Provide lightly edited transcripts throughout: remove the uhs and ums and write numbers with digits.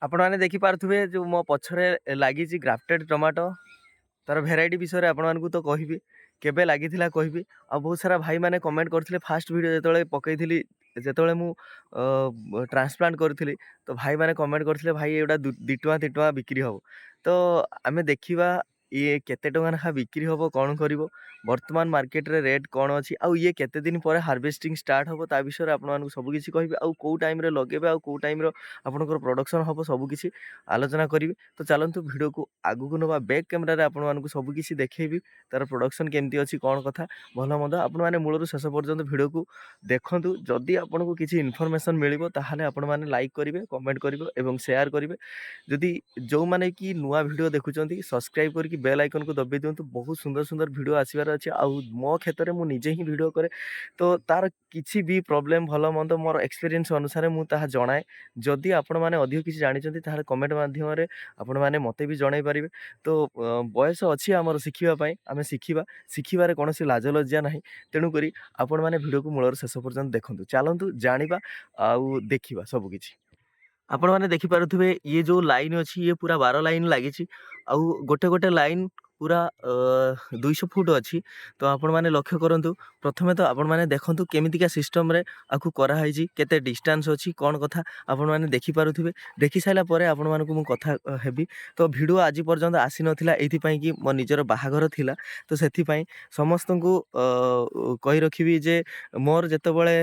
ଆପଣମାନେ ଦେଖିପାରୁଥିବେ ଯେଉଁ ମୋ ପଛରେ ଲାଗିଛି ଗ୍ରାଫ୍ଟେଡ୍ ଟମାଟୋ। ତାର ଭେରାଇଟି ବିଷୟରେ ଆପଣମାନଙ୍କୁ ତ କହିବି, କେବେ ଲାଗିଥିଲା କହିବି। ଆଉ ବହୁତ ସାରା ଭାଇମାନେ କମେଣ୍ଟ କରିଥିଲେ ଫାଷ୍ଟ ଭିଡ଼ିଓ ଯେତେବେଳେ ପକେଇଥିଲି, ଯେତେବେଳେ ମୁଁ ଟ୍ରାନ୍ସପ୍ଲାଣ୍ଟ କରିଥିଲି, ତ ଭାଇମାନେ କମେଣ୍ଟ କରିଥିଲେ ଭାଇ ଏଗୁଡ଼ା 2 ଟଙ୍କା 3 ଟଙ୍କା ବିକ୍ରି ହେବ। ତ ଆମେ ଦେଖିବା ଇଏ କେତେ ଟଙ୍କା ଲେଖା ବିକ୍ରି ହେବ, କ'ଣ କରିବ, ବର୍ତ୍ତମାନ ମାର୍କେଟରେ ରେଟ୍ କ'ଣ ଅଛି, ଆଉ ଇଏ କେତେ ଦିନ ପରେ ହାର୍ଭେଷ୍ଟିଂ ଷ୍ଟାର୍ଟ ହେବ ତା ବିଷୟରେ ଆପଣମାନଙ୍କୁ ସବୁକିଛି କହିବି। ଆଉ କେଉଁ ଟାଇମ୍ରେ ଲଗେଇବେ ଆଉ କେଉଁ ଟାଇମ୍ର ଆପଣଙ୍କର ପ୍ରଡ଼କ୍ସନ୍ ହେବ ସବୁକିଛି ଆଲୋଚନା କରିବି। ତ ଚାଲନ୍ତୁ ଭିଡ଼ିଓକୁ ଆଗକୁ ନେବା। ବ୍ୟାକ୍ କ୍ୟାମେରାରେ ଆପଣମାନଙ୍କୁ ସବୁକିଛି ଦେଖେଇବି, ତାର ପ୍ରଡ଼କ୍ସନ୍ କେମିତି ଅଛି, କ'ଣ କଥା ଭଲ ମନ୍ଦ। ଆପଣମାନେ ମୂଳରୁ ଶେଷ ପର୍ଯ୍ୟନ୍ତ ଭିଡ଼ିଓକୁ ଦେଖନ୍ତୁ। ଯଦି ଆପଣଙ୍କୁ କିଛି ଇନଫର୍ମେସନ୍ ମିଳିବ ତାହେଲେ ଆପଣମାନେ ଲାଇକ୍ କରିବେ, କମେଣ୍ଟ କରିବେ ଏବଂ ସେୟାର କରିବେ। ଯଦି ଯେଉଁମାନେ କି ନୂଆ ଭିଡ଼ିଓ ଦେଖୁଛନ୍ତି ସବସ୍କ୍ରାଇବ୍ କରିକି ବେଲ୍ ଆଇକନ୍କୁ ଦବାଇ ଦିଅନ୍ତୁ। ବହୁତ ସୁନ୍ଦର ସୁନ୍ଦର ଭିଡ଼ିଓ ଆସିବାର ଅଛି। ଆଉ ମୋ କ୍ଷେତ୍ରରେ ମୁଁ ନିଜେ ହିଁ ଭିଡ଼ିଓ କରେ, ତ ତାର କିଛି ବି ପ୍ରୋବ୍ଲେମ୍ ଭଲ ମନ୍ଦ ମୋର ଏକ୍ସପିରିଏନ୍ସ ଅନୁସାରେ ମୁଁ ତାହା ଜଣାଏ। ଯଦି ଆପଣମାନେ ଅଧିକ କିଛି ଜାଣିଛନ୍ତି ତାହେଲେ କମେଣ୍ଟ ମାଧ୍ୟମରେ ଆପଣମାନେ ମୋତେ ବି ଜଣାଇ ପାରିବେ। ତ ବୟସ ଅଛି ଆମର ଶିଖିବା ପାଇଁ, ଆମେ ଶିଖିବା, ଶିଖିବାରେ କୌଣସି ଲାଜ ଲଜ୍ଜା ନାହିଁ। ତେଣୁକରି ଆପଣମାନେ ଭିଡ଼ିଓକୁ ମୂଳରୁ ଶେଷ ପର୍ଯ୍ୟନ୍ତ ଦେଖନ୍ତୁ। ଚାଲନ୍ତୁ ଜାଣିବା ଆଉ ଦେଖିବା ସବୁକିଛି। ଆପଣମାନେ ଦେଖିପାରୁଥିବେ ଇଏ ଯେଉଁ ଲାଇନ୍ ଅଛି ଇଏ ପୁରା 12 ଲାଇନ୍ ଲାଗିଛି। ଆଉ ଗୋଟେ ଗୋଟେ ଲାଇନ୍ ପୁରା 200 ଫୁଟ ଅଛି। ତ ଆପଣମାନେ ଲକ୍ଷ୍ୟ କରନ୍ତୁ। ପ୍ରଥମେ ତ ଆପଣମାନେ ଦେଖନ୍ତୁ କେମିତିକା ସିଷ୍ଟମ୍ରେ ଆକୁ କରାହେଇଛି, କେତେ ଡିଷ୍ଟାନ୍ସ ଅଛି, କ'ଣ କଥା ଆପଣମାନେ ଦେଖିପାରୁଥିବେ। ଦେଖିସାରିଲା ପରେ ଆପଣମାନଙ୍କୁ ମୁଁ କଥା ହେବି। ତ ଭିଡ଼ିଓ ଆଜି ପର୍ଯ୍ୟନ୍ତ ଆସିନଥିଲା ଏଇଥିପାଇଁ କି ମୋ ନିଜର ବାହାଘର ଥିଲା। ତ ସେଥିପାଇଁ ସମସ୍ତଙ୍କୁ କହି ରଖିବି ଯେ ମୋର ଯେତେବେଳେ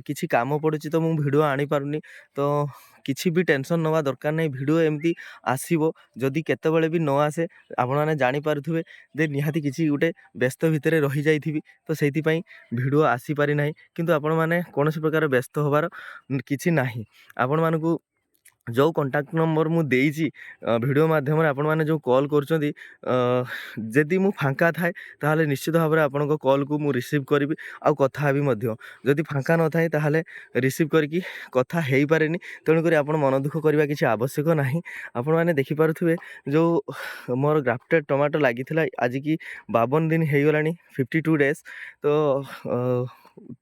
କିଛି କାମ ପଡ଼ୁଛି ତ ମୁଁ ଭିଡ଼ିଓ ଆଣିପାରୁନି। ତ କିଛି ବି ଟେନସନ୍ ନେବା ଦରକାର ନାହିଁ। ଭିଡ଼ିଓ ଏମିତି ଆସିବ, ଯଦି କେତେବେଳେ ବି ନ ଆସେ ଆପଣମାନେ ଜାଣିପାରୁଥିବେ ଯେ ନିହାତି କିଛି ଗୋଟେ ବ୍ୟସ୍ତ ଭିତରେ ରହିଯାଇଥିବି, ତ ସେଇଥିପାଇଁ ଭିଡ଼ିଓ ଆସିପାରି ନାହିଁ। କିନ୍ତୁ ଆପଣମାନେ କୌଣସି ପ୍ରକାର ବ୍ୟସ୍ତ ହେବାର କିଛି ନାହିଁ। ଆପଣମାନଙ୍କୁ ଯେଉଁ କଣ୍ଟାକ୍ଟ ନମ୍ବର ମୁଁ ଦେଇଛି ଭିଡ଼ିଓ ମାଧ୍ୟମରେ ଆପଣମାନେ ଯେଉଁ କଲ୍ କରୁଛନ୍ତି, ଯଦି ମୁଁ ଫାଙ୍କା ଥାଏ ତାହେଲେ ନିଶ୍ଚିତ ଭାବରେ ଆପଣଙ୍କ କଲ୍କୁ ମୁଁ ରିସିଭ୍ କରିବି ଆଉ କଥା ହେବି ମଧ୍ୟ। ଯଦି ଫାଙ୍କା ନଥାଏ ତାହେଲେ ରିସିଭ୍ କରିକି କଥା ହେଇପାରେନି। ତେଣୁକରି ଆପଣ ମନ ଦୁଃଖ କରିବା କିଛି ଆବଶ୍ୟକ ନାହିଁ। ଆପଣମାନେ ଦେଖିପାରୁଥିବେ ଯେଉଁ ମୋର ଗ୍ରାଫ୍ଟେଡ୍ ଟମାଟୋ ଲାଗିଥିଲା ଆଜିକି 52 ଦିନ ହେଇଗଲାଣି, 52 ଡେଜ୍। ତ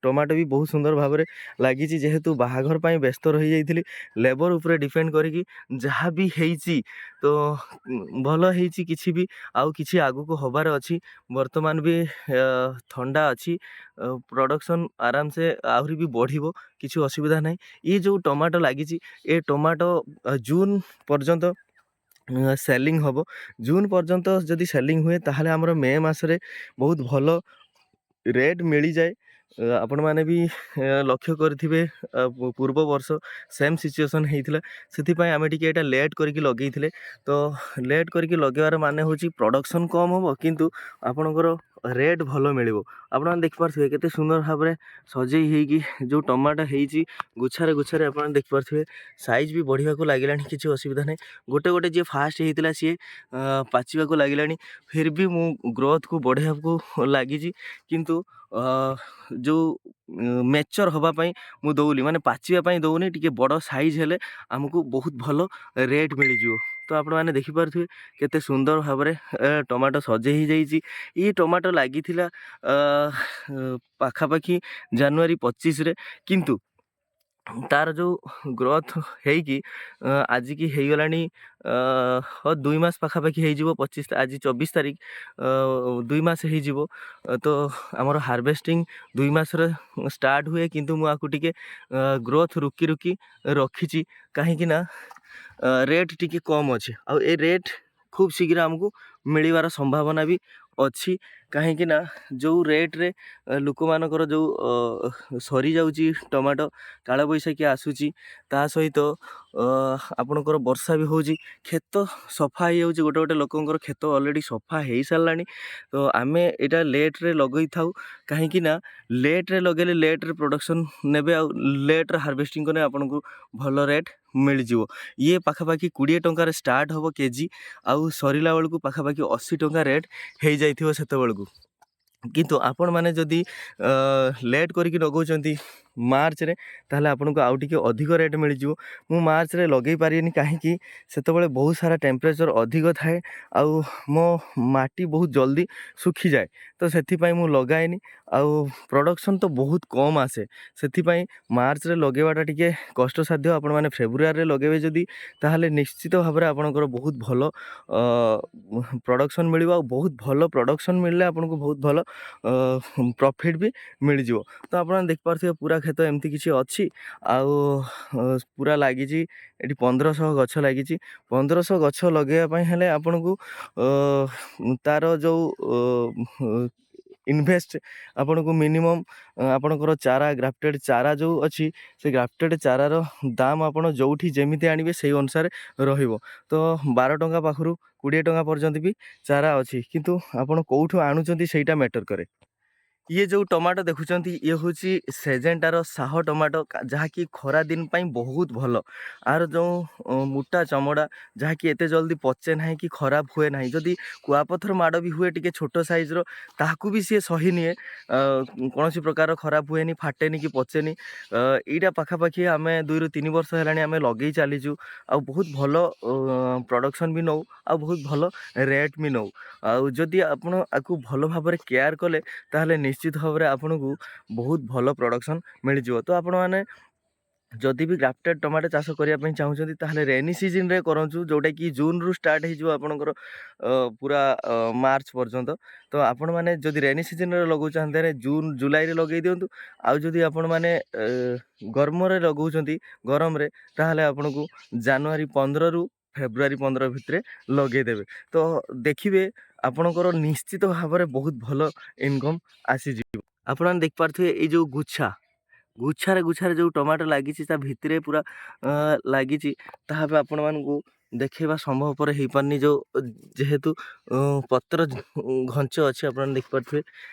ଟମାଟୋ ବି ବହୁତ ସୁନ୍ଦର ଭାବରେ ଲାଗିଛି। ଯେହେତୁ ବାହାଘର ପାଇଁ ବ୍ୟସ୍ତ ରହିଯାଇଥିଲି, ଲେବର ଉପରେ ଡିପେଣ୍ଡ କରିକି ଯାହା ବି ହେଇଛି ତ ଭଲ ହେଇଛି। କିଛି ବି ଆଉ କିଛି ଆଗକୁ ହେବାର ଅଛି। ବର୍ତ୍ତମାନ ବି ଥଣ୍ଡା ଅଛି, ପ୍ରଡ଼କ୍ସନ୍ ଆରାମସେ ଆହୁରି ବି ବଢ଼ିବ, କିଛି ଅସୁବିଧା ନାହିଁ। ଇଏ ଯେଉଁ ଟମାଟୋ ଲାଗିଛି ଏ ଟମାଟୋ ଜୁନ୍ ପର୍ଯ୍ୟନ୍ତ ସେଲିଂ ହେବ। ଜୁନ୍ ପର୍ଯ୍ୟନ୍ତ ଯଦି ସେଲିଂ ହୁଏ ତାହେଲେ ଆମର ମେ ମାସରେ ବହୁତ ଭଲ ରେଟ୍ ମିଳିଯାଏ। ଆପଣମାନେ ବି ଲକ୍ଷ୍ୟ କରିଥିବେ ପୂର୍ବ ବର୍ଷ ସେମ୍ ସିଚୁଏସନ୍ ହେଇଥିଲା। ସେଥିପାଇଁ ଆମେ ଟିକେ ଏଇଟା ଲେଟ୍ କରିକି ଲଗେଇଥିଲେ। ତ ଲେଟ୍ କରିକି ଲଗେଇବାର ମାନେ ହେଉଛି ପ୍ରଡ଼କ୍ସନ୍ କମ୍ ହେବ କିନ୍ତୁ ଆପଣଙ୍କର ରେଟ୍ ଭଲ ମିଳିବ। ଆପଣମାନେ ଦେଖିପାରୁଥିବେ କେତେ ସୁନ୍ଦର ଭାବରେ ସଜେଇ ହେଇକି ଯେଉଁ ଟମାଟୋ ହେଇଛି ଗୁଚ୍ଛାରେ ଗୁଚ୍ଛାରେ ଆପଣମାନେ ଦେଖିପାରୁଥିବେ। ସାଇଜ୍ ବି ବଢ଼ିବାକୁ ଲାଗିଲାଣି, କିଛି ଅସୁବିଧା ନାହିଁ। ଗୋଟେ ଗୋଟେ ଯିଏ ଫାଷ୍ଟ ହେଇଥିଲା ସିଏ ପାଚିବାକୁ ଲାଗିଲାଣି। ଫିର୍ ବି ମୁଁ ଗ୍ରୋଥକୁ ବଢ଼େଇବାକୁ ଲାଗିଛି, କିନ୍ତୁ ଯେଉଁ ମ୍ୟାଚର୍ ହେବା ପାଇଁ ମୁଁ ଦେଉନି, ମାନେ ପାଚିବା ପାଇଁ ଦେଉନି। ଟିକେ ବଡ଼ ସାଇଜ୍ ହେଲେ ଆମକୁ ବହୁତ ଭଲ ରେଟ୍ ମିଳିଯିବ। ତ ଆପଣମାନେ ଦେଖିପାରୁଥିବେ କେତେ ସୁନ୍ଦର ଭାବରେ ଟମାଟୋ ସଜେଇ ହେଇଯାଇଛି। ଏଇ ଟମାଟୋ ଲାଗିଥିଲା ପାଖାପାଖି ଜାନୁଆରୀ 25ରେ, କିନ୍ତୁ ତାର ଯେଉଁ ଗ୍ରୋଥ୍ ହେଇକି ଆଜିକି ହେଇଗଲାଣି 2 ମାସ ପାଖାପାଖି ହେଇଯିବ। 25 ଆଜି 24 ତାରିଖ, 2 ମାସ ହେଇଯିବ। ତ ଆମର ହାର୍ଭେଷ୍ଟିଂ 2 ମାସରେ ଷ୍ଟାର୍ଟ ହୁଏ, କିନ୍ତୁ ମୁଁ ଆକୁ ଟିକେ ଗ୍ରୋଥ୍ ରୁକି ରୁକି ରଖିଛି। କାହିଁକି ନା ରେଟ୍ ଟିକେ କମ୍ ଅଛି, ଆଉ ଏ ରେଟ୍ ଖୁବ୍ ଶୀଘ୍ର ଆମକୁ ମିଳିବାର ସମ୍ଭାବନା ବି ଅଛି। କାହିଁକି ନା ଯେଉଁ ରେଟ୍ରେ ଲୋକମାନଙ୍କର ଯେଉଁ ସରିଯାଉଛି ଟମାଟୋ, କାଳବୈଶାଖୀ ଆସୁଛି, ତା ସହିତ ଆପଣଙ୍କର ବର୍ଷା ବି ହେଉଛି, କ୍ଷେତ ସଫା ହେଇଯାଉଛି। ଗୋଟେ ଗୋଟେ ଲୋକଙ୍କର କ୍ଷେତ ଅଲରେଡ଼ି ସଫା ହେଇସାରିଲାଣି। ତ ଆମେ ଏଇଟା ଲେଟ୍ରେ ଲଗେଇଥାଉ, କାହିଁକି ନା ଲେଟ୍ରେ ଲଗେଇଲେ ଲେଟ୍ରେ ପ୍ରଡ଼କ୍ସନ୍ ନେବେ ଆଉ ଲେଟ୍ରେ ହାର୍ଭେଷ୍ଟିଂ କଲେ ଆପଣଙ୍କୁ ଭଲ ରେଟ୍ ମିଳିଯିବ। ଇଏ ପାଖାପାଖି 20 ଟଙ୍କାରେ ଷ୍ଟାର୍ଟ ହେବ କେଜି, ଆଉ ସରିଲା ବେଳକୁ ପାଖାପାଖି 80 ଟଙ୍କା ରେଟ୍ ହେଇଯାଇଥିବ ସେତେବେଳକୁ। କିନ୍ତୁ ଆପଣମାନେ ଯଦି ଲେଟ୍ କରିକି ଲଗାଉଛନ୍ତି, ମାର୍ଚ୍ଚରେ ତାହେଲେ ଆପଣଙ୍କୁ ଆଉ ଟିକେ ଅଧିକ ରେଟ୍ ମିଳିଯିବ। ମୁଁ ମାର୍ଚ୍ଚରେ ଲଗେଇ ପାରିବିନି, କାହିଁକି ସେତେବେଳେ ବହୁତ ସାରା ଟେମ୍ପରେଚର୍ ଅଧିକ ଥାଏ ଆଉ ମୋ ମାଟି ବହୁତ ଜଲ୍ଦି ଶୁଖିଯାଏ, ତ ସେଥିପାଇଁ ମୁଁ ଲଗାଏନି। ଆଉ ପ୍ରଡ଼କ୍ସନ୍ ତ ବହୁତ କମ୍ ଆସେ, ସେଥିପାଇଁ ମାର୍ଚ୍ଚରେ ଲଗେଇବାଟା ଟିକେ କଷ୍ଟସାଧ୍ୟ। ଆପଣମାନେ ଫେବୃଆରୀରେ ଲଗେଇବେ ଯଦି ତାହେଲେ ନିଶ୍ଚିତ ଭାବରେ ଆପଣଙ୍କର ବହୁତ ଭଲ ପ୍ରଡ଼କ୍ସନ୍ ମିଳିବ। ଆଉ ବହୁତ ଭଲ ପ୍ରଡ଼କ୍ସନ୍ ମିଳିଲେ ଆପଣଙ୍କୁ ବହୁତ ଭଲ ପ୍ରଫିଟ୍ ବି ମିଳିଯିବ। ତ ଆପଣ ଦେଖିପାରୁଥିବେ ପୁରା କ୍ଷେତ ଏମିତି କିଛି ଅଛି ଆଉ ପୁରା ଲାଗିଛି ଏଠି 1500 ଗଛ ଲାଗିଛି। 1500 ଗଛ ଲଗାଇବା ପାଇଁ ହେଲେ ଆପଣଙ୍କୁ ତାର ଯେଉଁ ଇନଭେଷ୍ଟ ଆପଣଙ୍କୁ ମିନିମମ୍ ଆପଣଙ୍କର ଚାରା ଗ୍ରାଫ୍ଟେଡ଼୍ ଚାରା ଯେଉଁ ଅଛି ସେ ଗ୍ରାଫ୍ଟେଡ଼୍ ଚାରାର ଦାମ୍ ଆପଣ ଯେଉଁଠି ଯେମିତି ଆଣିବେ ସେଇ ଅନୁସାରେ ରହିବ। ତ 12 ଟଙ୍କା ପାଖରୁ 20 ଟଙ୍କା ପର୍ଯ୍ୟନ୍ତ ବି ଚାରା ଅଛି, କିନ୍ତୁ ଆପଣ କେଉଁଠୁ ଆଣୁଛନ୍ତି ସେଇଟା ମ୍ୟାଟର୍ କରେ। ଇଏ ଯେଉଁ ଟମାଟୋ ଦେଖୁଛନ୍ତି ଇଏ ହେଉଛି ସେଜେଣ୍ଟାର ଶାହ ଟମାଟୋ, ଯାହାକି ଖରା ଦିନ ପାଇଁ ବହୁତ ଭଲ। ଆର ଯେଉଁ ମୋଟା ଚମଡ଼ା ଯାହାକି ଏତେ ଜଲ୍ଦି ପଚେ ନାହିଁ କି ଖରାପ ହୁଏ ନାହିଁ। ଯଦି କୁଆପଥର ମାଡ଼ ବି ହୁଏ ଟିକେ ଛୋଟ ସାଇଜ୍ର, ତାହାକୁ ବି ସିଏ ସହି ନିଏ, କୌଣସି ପ୍ରକାର ଖରାପ ହୁଏନି, ଫାଟେନି କି ପଚେନି। ଏଇଟା ପାଖାପାଖି ଆମେ 2ରୁ 3 ବର୍ଷ ହେଲାଣି ଆମେ ଲଗେଇ ଚାଲିଛୁ ଆଉ ବହୁତ ଭଲ ପ୍ରଡ଼କ୍ସନ୍ ବି ନେଉ ଆଉ ବହୁତ ଭଲ ରେଟ୍ ବି ନେଉ। ଆଉ ଯଦି ଆପଣ ଆକୁ ଭଲ ଭାବରେ କେୟାର କଲେ ତାହେଲେ ନିଶ୍ଚିତ ଭାବରେ ଆପଣଙ୍କୁ ବହୁତ ଭଲ ପ୍ରଡ଼କ୍ସନ୍ ମିଳିଯିବ। ତ ଆପଣମାନେ ଯଦି ବି ଗ୍ରାଫ୍ଟେଡ଼୍ ଟମାଟୋ ଚାଷ କରିବା ପାଇଁ ଚାହୁଁଛନ୍ତି ତାହେଲେ ରେନି ସିଜନ୍ରେ କରନ୍ତୁ, ଯେଉଁଟାକି ଜୁନ୍ରୁ ଷ୍ଟାର୍ଟ ହେଇଯିବ ଆପଣଙ୍କର ପୁରା ମାର୍ଚ୍ଚ ପର୍ଯ୍ୟନ୍ତ। ତ ଆପଣମାନେ ଯଦି ରେନି ସିଜନ୍ରେ ଲଗାଉଛନ୍ତି ତାହେଲେ ଜୁନ୍ ଜୁଲାଇରେ ଲଗାଇ ଦିଅନ୍ତୁ। ଆଉ ଯଦି ଆପଣମାନେ ଗରମରେ ଲଗାଉଛନ୍ତି ଗରମରେ, ତାହେଲେ ଆପଣଙ୍କୁ ଜାନୁଆରୀ 15ରୁ ଫେବୃଆରୀ 15 ଭିତରେ ଲଗାଇଦେବେ। ତ ଦେଖିବେ ଆପଣଙ୍କର ନିଶ୍ଚିତ ଭାବରେ ବହୁତ ଭଲ ଇନକମ୍ ଆସିଯିବ। ଆପଣମାନେ ଦେଖିପାରୁଥିବେ ଏଇ ଯେଉଁ ଗୁଚ୍ଛାରେ ଯେଉଁ ଟମାଟୋ ଲାଗିଛି ତା ଭିତରେ ପୁରା ଲାଗିଛି, ତାହା ବି ଆପଣମାନଙ୍କୁ ଦେଖେଇବା ସମ୍ଭବପର ହେଇପାରୁନି ଯେହେତୁ ପତ୍ର ଘଞ୍ଚ ଅଛି। ଆପଣମାନେ ଦେଖିପାରୁଥିବେ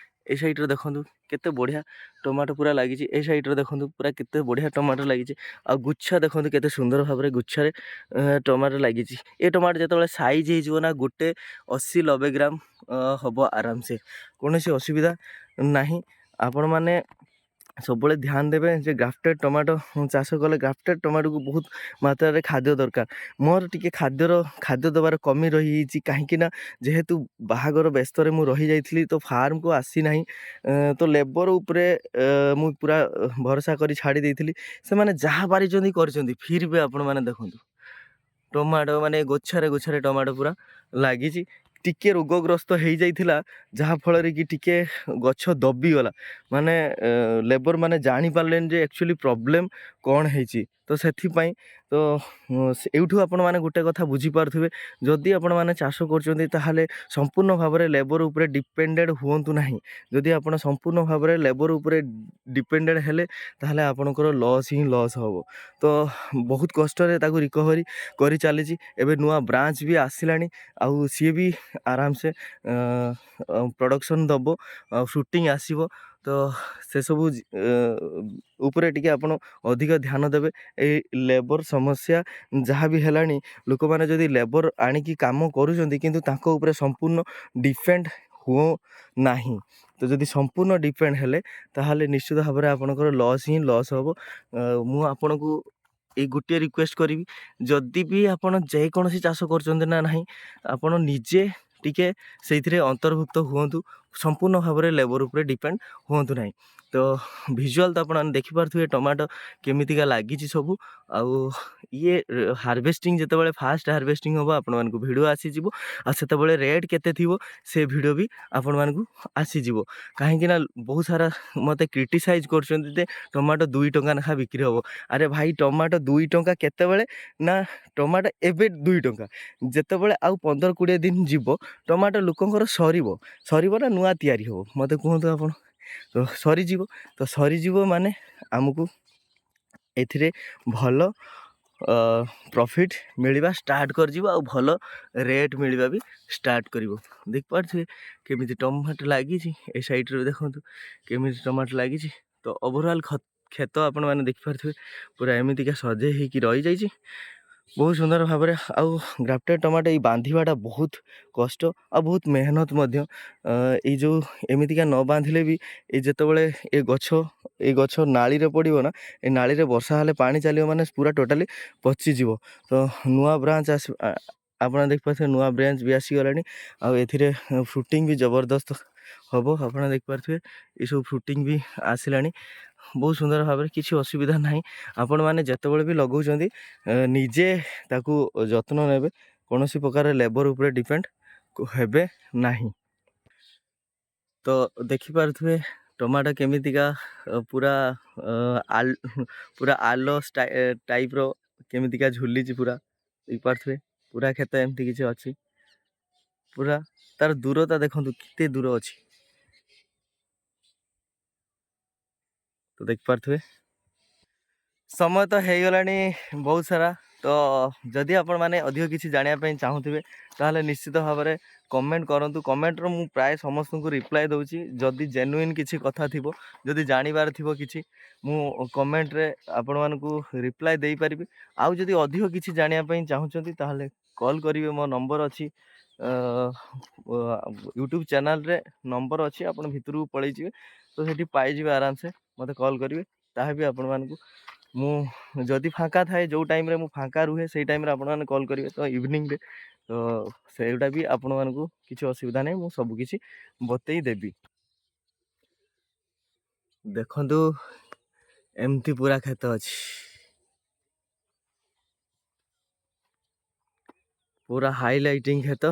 ଏଇ ସାଇଡ଼୍ରେ ଦେଖନ୍ତୁ କେତେ ବଢ଼ିଆ ଟମାଟୋ ପୁରା ଲାଗିଛି, ଏଇ ସାଇଡ଼୍ରେ ଦେଖନ୍ତୁ ପୁରା କେତେ ବଢ଼ିଆ ଟମାଟୋ ଲାଗିଛି। ଆଉ ଗୁଚ୍ଛା ଦେଖନ୍ତୁ କେତେ ସୁନ୍ଦର ଭାବରେ ଗୁଚ୍ଛାରେ ଟମାଟୋ ଲାଗିଛି। ଏ ଟମାଟୋ ଯେତେବେଳେ ସାଇଜ୍ ହେଇଯିବ ନା, ଗୋଟେ 80-90 ଗ୍ରାମ ହେବ ଆରାମସେ, କୌଣସି ଅସୁବିଧା ନାହିଁ। ଆପଣମାନେ ସବୁବେଳେ ଧ୍ୟାନ ଦେବେ ଯେ ଗ୍ରାଫ୍ଟେଡ଼୍ ଟମାଟୋ ଚାଷ କଲେ ଗ୍ରାଫ୍ଟେଡ଼୍ ଟମାଟୋକୁ ବହୁତ ମାତ୍ରାରେ ଖାଦ୍ୟ ଦରକାର। ମୋର ଟିକେ ଖାଦ୍ୟ ଦେବାର କମି ରହିଯାଇଛି, କାହିଁକିନା ଯେହେତୁ ବାହାଘର ବ୍ୟସ୍ତରେ ମୁଁ ରହିଯାଇଥିଲି ତ ଫାର୍ମକୁ ଆସିନାହିଁ। ତ ଲେବର ଉପରେ ମୁଁ ପୁରା ଭରସା କରି ଛାଡ଼ି ଦେଇଥିଲି। ସେମାନେ ଯାହା ପାରିଛନ୍ତି କରିଛନ୍ତି, ଫିର୍ ବି ଆପଣମାନେ ଦେଖନ୍ତୁ ଟମାଟୋ ମାନେ ଗୋଛାରେ ଟମାଟୋ ପୁରା ଲାଗିଛି। ଟିକେ ରୋଗଗ୍ରସ୍ତ ହେଇଯାଇଥିଲା, ଯାହାଫଳରେ କି ଟିକେ ଗଛ ଦବିଗଲା, ମାନେ ଲେବର ମାନେ ଜାଣିପାରିଲେନି ଯେ ଆକ୍ଚୁଆଲି ପ୍ରୋବ୍ଲେମ୍ କ'ଣ ହେଇଛି। ତ ସେଥିପାଇଁ ତ ଏଇଠୁ ଆପଣମାନେ ଗୋଟେ କଥା ବୁଝିପାରୁଥିବେ, ଯଦି ଆପଣମାନେ ଚାଷ କରୁଛନ୍ତି ତାହେଲେ ସମ୍ପୂର୍ଣ୍ଣ ଭାବରେ ଲେବର ଉପରେ ଡିପେଣ୍ଡେଡ଼ ହୁଅନ୍ତୁ ନାହିଁ। ଯଦି ଆପଣ ସମ୍ପୂର୍ଣ୍ଣ ଭାବରେ ଲେବର ଉପରେ ଡିପେଣ୍ଡେଡ଼ ହେଲେ ତାହେଲେ ଆପଣଙ୍କର ଲସ୍ ହିଁ ଲସ୍ ହେବ। ତ ବହୁତ କଷ୍ଟରେ ତାକୁ ରିକଭରି କରି ଚାଲିଛି। ଏବେ ନୂଆ ବ୍ରାଞ୍ଚ ବି ଆସିଲାଣି, ଆଉ ସିଏ ବି ଆରାମସେ ପ୍ରଡ଼କ୍ସନ୍ ଦେବ, ସୁଟିଂ ଆସିବ। ତ ସେସବୁ ଉପରେ ଟିକେ ଆପଣ ଅଧିକ ଧ୍ୟାନ ଦେବେ। ଏଇ ଲେବର ସମସ୍ୟା ଯାହା ବି ହେଲାଣି, ଲୋକମାନେ ଯଦି ଲେବର ଆଣିକି କାମ କରୁଛନ୍ତି କିନ୍ତୁ ତାଙ୍କ ଉପରେ ସମ୍ପୂର୍ଣ୍ଣ ଡିପେଣ୍ଡ ହୁଅ ନାହିଁ। ତ ଯଦି ସମ୍ପୂର୍ଣ୍ଣ ଡିପେଣ୍ଡ ହେଲେ ତାହେଲେ ନିଶ୍ଚିତ ଭାବରେ ଆପଣଙ୍କର ଲସ୍ ହିଁ ଲସ୍ ହେବ। ମୁଁ ଆପଣଙ୍କୁ ଏଇ ଗୋଟିଏ ରିକ୍ୱେଷ୍ଟ କରିବି, ଯଦି ବି ଆପଣ ଯେକୌଣସି ଚାଷ କରୁଛନ୍ତି ନା ନାହିଁ, ଆପଣ ନିଜେ ଟିକେ ସେଇଥିରେ ଅନ୍ତର୍ଭୁକ୍ତ ହୁଅନ୍ତୁ, ସମ୍ପୂର୍ଣ୍ଣ ଭାବରେ ଲେବର ଉପରେ ଡିପେଣ୍ଡ ହୁଅନ୍ତୁ ନାହିଁ। ତ ଭିଜୁଆଲ୍ ତ ଆପଣମାନେ ଦେଖିପାରୁଥିବେ ଟମାଟୋ କେମିତିକା ଲାଗିଛି ସବୁ। ଆଉ ଇଏ ହାରଭେଷ୍ଟିଂ ଯେତେବେଳେ ଫାଷ୍ଟ ହାରଭେଷ୍ଟିଂ ହେବ ଆପଣମାନଙ୍କୁ ଭିଡ଼ିଓ ଆସିଯିବ, ଆଉ ସେତେବେଳେ ରେଟ୍ କେତେ ଥିବ ସେ ଭିଡ଼ିଓ ବି ଆପଣମାନଙ୍କୁ ଆସିଯିବ। କାହିଁକିନା ବହୁତ ସାରା ମୋତେ କ୍ରିଟିସାଇଜ୍ କରୁଛନ୍ତି ଯେ ଟମାଟୋ 2 ଟଙ୍କା ଲେଖା ବିକ୍ରି ହେବ। ଆରେ ଭାଇ, ଟମାଟୋ 2 ଟଙ୍କା କେତେବେଳେ ନା, ଟମାଟୋ ଏବେ 2 ଟଙ୍କା, ଯେତେବେଳେ ଆଉ 15-20 ଦିନ ଯିବ ଟମାଟୋ ଲୋକଙ୍କର ସରିବ ନା ନୂଆ ତିଆରି ହେବ, ମୋତେ କୁହନ୍ତୁ ଆପଣ। ତ ସରିଯିବ ମାନେ ଆମକୁ ଏଥିରେ ଭଲ ପ୍ରଫିଟ୍ ମିଳିବା ଷ୍ଟାର୍ଟ କରିଯିବ, ଆଉ ଭଲ ରେଟ୍ ମିଳିବା ବି ଷ୍ଟାର୍ଟ କରିବ। ଦେଖିପାରୁଥିବେ କେମିତି ଟମାଟୋ ଲାଗିଛି, ଏ ସାଇଡ଼୍ରେ ଦେଖନ୍ତୁ କେମିତି ଟମାଟୋ ଲାଗିଛି। ତ ଓଭରଅଲ୍ କ୍ଷେତ ଆପଣମାନେ ଦେଖିପାରୁଥିବେ ପୁରା ଏମିତିକା ସଜେଇ ହେଇକି ରହିଯାଇଛି। ବହୁତ ସୁନ୍ଦର ଭାବରେ। ଆଉ ଗ୍ରାଫ୍ଟେଡ୍ ଟମାଟୋ ଏଇ ବାନ୍ଧିବାଟା ବହୁତ କଷ୍ଟ ଆଉ ବହୁତ ମେହନତ ମଧ୍ୟ। ଏଇ ଯେଉଁ ଏମିତିକା ନ ବାନ୍ଧିଲେ ବି ଏଇ ଯେତେବେଳେ ଏ ଗଛ ନାଳିରେ ପଡ଼ିବ ନା, ଏ ନାଳିରେ ବର୍ଷା ହେଲେ ପାଣି ଚାଲିବ ମାନେ ପୁରା ଟୋଟାଲି ପଚିଯିବ। ତ ନୂଆ ବ୍ରାଞ୍ଚ ଆପଣ ଦେଖିପାରୁଥିବେ ନୂଆ ବ୍ରାଞ୍ଚ ବି ଆସିଗଲାଣି। ଆଉ ଏଥିରେ ଫ୍ରୁଟିଂ ବି ଜବରଦସ୍ତ ହେବ। ଆପଣ ଦେଖିପାରୁଥିବେ ଏସବୁ ଫ୍ରୁଟିଂ ବି ଆସିଲାଣି ବହୁତ ସୁନ୍ଦର ଭାବରେ। କିଛି ଅସୁବିଧା ନାହିଁ। ଆପଣମାନେ ଯେତେବେଳେ ବି ଲଗାଉଛନ୍ତି ନିଜେ ତାକୁ ଯତ୍ନ ନେବେ, କୌଣସି ପ୍ରକାର ଲେବର ଉପରେ ଡିପେଣ୍ଡ ହେବେ ନାହିଁ। ତ ଦେଖିପାରୁଥିବେ ଟମାଟୋ କେମିତିକା ପୁରା ପୁରା ଆଲୋ ଟାଇପ୍ର କେମିତିକା ଝୁଲିଛି ପୁରା। ଦେଖିପାରୁଥିବେ ପୁରା କ୍ଷେତ ଏମିତି କିଛି ଅଛି। ପୁରା ତାର ଦୂରତା ଦେଖନ୍ତୁ କେତେ ଦୂର ଅଛି। ତ ଦେଖିପାରୁଥିବେ ସମୟ ତ ହେଇଗଲାଣି ବହୁତ ସାରା। ତ ଯଦି ଆପଣମାନେ ଅଧିକ କିଛି ଜାଣିବା ପାଇଁ ଚାହୁଁଥିବେ ତାହେଲେ ନିଶ୍ଚିତ ଭାବରେ କମେଣ୍ଟ କରନ୍ତୁ। କମେଣ୍ଟର ମୁଁ ପ୍ରାୟ ସମସ୍ତଙ୍କୁ ରିପ୍ଲାଏ ଦେଉଛି। ଯଦି ଜେନୁଇନ୍ କିଛି କଥା ଥିବ, ଯଦି ଜାଣିବାର ଥିବ କିଛି, ମୁଁ କମେଣ୍ଟରେ ଆପଣମାନଙ୍କୁ ରିପ୍ଲାଏ ଦେଇପାରିବି। ଆଉ ଯଦି ଅଧିକ କିଛି ଜାଣିବା ପାଇଁ ଚାହୁଁଛନ୍ତି ତାହେଲେ କଲ୍ କରିବେ। ମୋ ନମ୍ବର ଅଛି ୟୁଟ୍ୟୁବ୍ ଚ୍ୟାନେଲ୍ରେ ନମ୍ବର ଅଛି, ଆପଣ ଭିତରକୁ ପଳେଇଯିବେ ତ ସେଠି ପାଇଯିବେ ଆରାମସେ। ମୋତେ କଲ୍ କରିବେ, ତାହା ବି ଆପଣମାନଙ୍କୁ ମୁଁ ଯଦି ଫାଙ୍କା ଥାଏ, ଯେଉଁ ଟାଇମ୍ରେ ମୁଁ ଫାଙ୍କା ରୁହେ ସେଇ ଟାଇମ୍ରେ ଆପଣମାନେ କଲ୍ କରିବେ ତ ଇଭିନିଂରେ। ତ ସେଇଟା ବି ଆପଣମାନଙ୍କୁ କିଛି ଅସୁବିଧା ନାହିଁ, ମୁଁ ସବୁକିଛି ବତେଇ ଦେବି। ଦେଖନ୍ତୁ ଏମିତି ପୁରା କ୍ଷେତ ଅଛି, ପୁରା ହାଇଲାଇଟିଂ କ୍ଷେତ,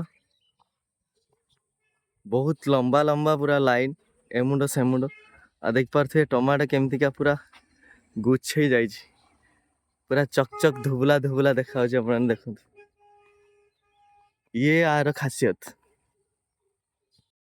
ବହୁତ ଲମ୍ବା ଲମ୍ବା ପୁରା ଲାଇନ୍ ଏମୁଣ୍ଡ ସେମୁଣ୍ଡ। ଆଉ ଦେଖିପାରୁଥିବେ ଟମାଟୋ କେମିତିକା ପୁରା ଗୁଛେଇ ଯାଇଛି, ପୁରା ଚକ୍ ଚକ୍ ଧୁବୁଲା ଧୁବୁଲା ଦେଖାଯାଉଛି। ଆପଣମାନେ ଦେଖନ୍ତୁ, ଇଏ ଆର ଖାସିୟତ।